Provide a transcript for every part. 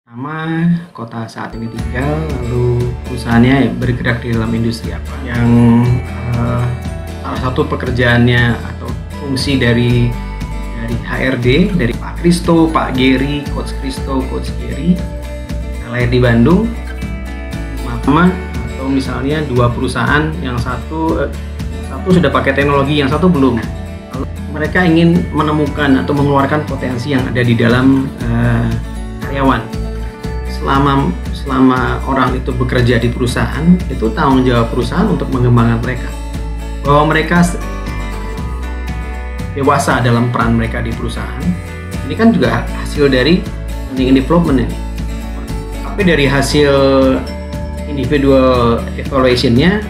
Nama, kota saat ini tinggal, lalu perusahaannya bergerak di dalam industri apa, yang salah satu pekerjaannya atau fungsi dari HRD, dari Pak Kristo, Pak Gary, Coach Kristo, Coach Gary, lahir di Bandung, sama atau misalnya dua perusahaan, yang satu sudah pakai teknologi, yang satu belum. Lalu mereka ingin menemukan atau mengeluarkan potensi yang ada di dalam karyawan. Selama orang itu bekerja di perusahaan, itu tanggung jawab perusahaan untuk mengembangkan mereka, bahwa mereka dewasa dalam peran mereka di perusahaan. Ini kan juga hasil dari learning and development ini. Tapi dari hasil individual evaluation-nya,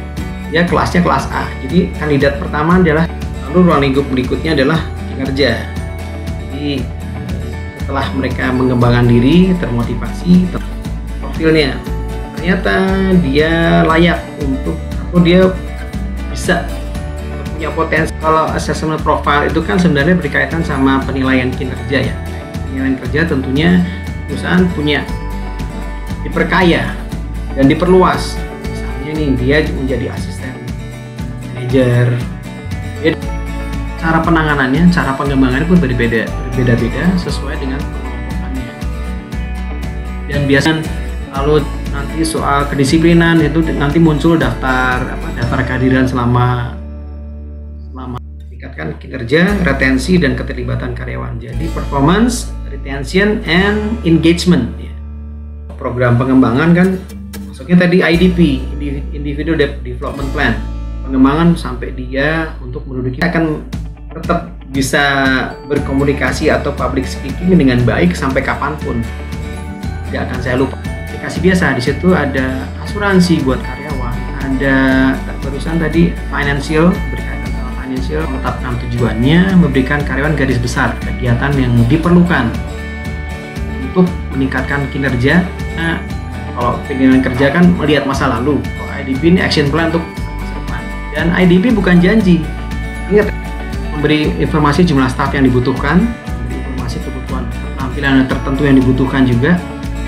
ya kelasnya kelas A. Jadi kandidat pertama adalah, lalu ruang lingkup berikutnya adalah kinerja. Jadi setelah mereka mengembangkan diri, termotivasi, profilnya ternyata dia layak untuk, atau dia bisa punya potensi. Kalau assessment profile itu kan sebenarnya berkaitan sama penilaian kinerja ya. Penilaian kerja tentunya perusahaan punya diperkaya dan diperluas. Misalnya nih, dia menjadi asisten manajer. Cara penanganannya, cara pengembangannya pun berbeda-beda sesuai dengan pengelompokannya. Dan biasanya lalu nanti soal kedisiplinan itu nanti muncul daftar kehadiran selama meningkatkan kinerja, retensi dan keterlibatan karyawan. Jadi performance, retention and engagement ya. Program pengembangan kan masuknya tadi IDP, Individual Development Plan. Pengembangan sampai dia untuk menduduki, akan tetap bisa berkomunikasi atau public speaking dengan baik sampai kapanpun. Tidak akan saya lupa. Aplikasi biasa, di situ ada asuransi buat karyawan, ada barusan tadi financial, berkaitan sama financial, menetapkan tujuannya, memberikan karyawan garis besar kegiatan yang diperlukan untuk meningkatkan kinerja. Nah, kalau penilaian kerja kan melihat masa lalu, kalau IDP ini action plan untuk masa depan. Dan IDP bukan janji. Ingat, memberi informasi jumlah staf yang dibutuhkan, memberi informasi kebutuhan penampilan tertentu yang dibutuhkan juga,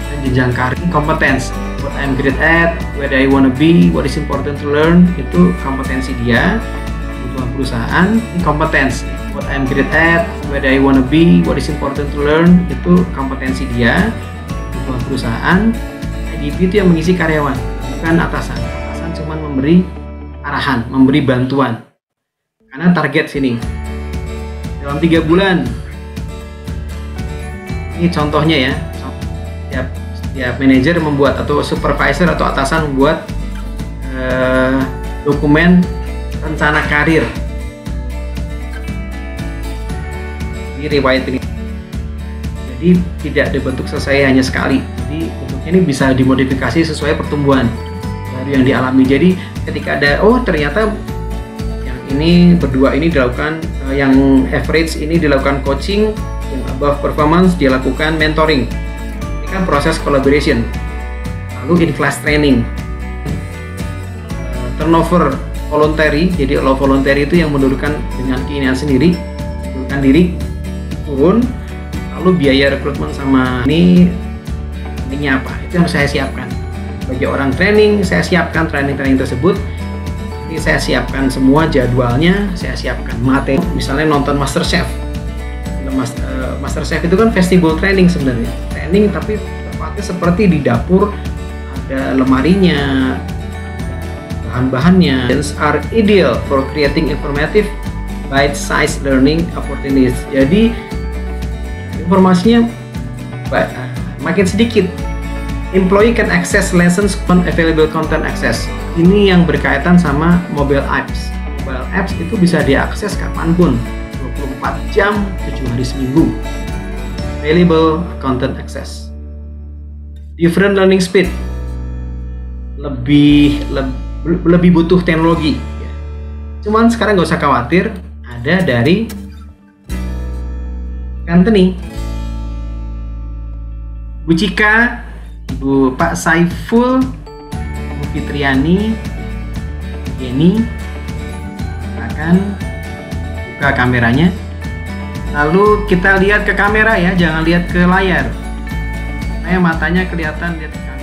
dan jenjang karir, kompetens, what I'm great at, where I wanna be, what is important to learn, itu kompetensi dia. Kebutuhan perusahaan, ini kompetens, what I'm great at, where I wanna be, what is important to learn, itu kompetensi dia. Kebutuhan perusahaan, IDP itu yang mengisi karyawan, bukan atasan. Atasan cuma memberi arahan, memberi bantuan. Karena target sini dalam 3 bulan, ini contohnya ya, setiap manajer membuat, atau supervisor atau atasan membuat dokumen rencana karir. Ini riwayat ini, jadi tidak dibentuk selesai hanya sekali. Jadi bentuknya ini bisa dimodifikasi sesuai pertumbuhan baru yang dialami. Jadi ketika ada, ternyata ini berdua ini dilakukan, yang average ini dilakukan coaching, yang above performance dia lakukan mentoring. Ini kan proses collaboration. Lalu in-class training, turnover voluntary. Jadi low voluntary itu yang mendudukkan dengan keinginan sendiri, mendudukkan diri turun. Lalu biaya rekrutmen sama ini apa? Itu yang saya siapkan. Bagi orang training, saya siapkan training tersebut. Saya siapkan semua jadwalnya, saya siapkan materi, misalnya nonton MasterChef. MasterChef itu kan festival training sebenarnya, training tapi tempatnya seperti di dapur, ada lemarinya, bahan-bahannya. Are ideal for creating informative bite-sized learning opportunities. Jadi informasinya makin sedikit. Employee can access lessons on available content access. Ini yang berkaitan sama mobile apps. Mobile apps itu bisa diakses kapanpun, 24 jam, 7 hari seminggu. Available content access. Different learning speed. Lebih butuh teknologi. Cuman sekarang nggak usah khawatir, ada dari Company. Bu Cika, Ibu Pak Saiful, Bu Fitriani, Jenny, akan buka kameranya. Lalu kita lihat ke kamera ya, jangan lihat ke layar. Makanya matanya kelihatan dia tekan.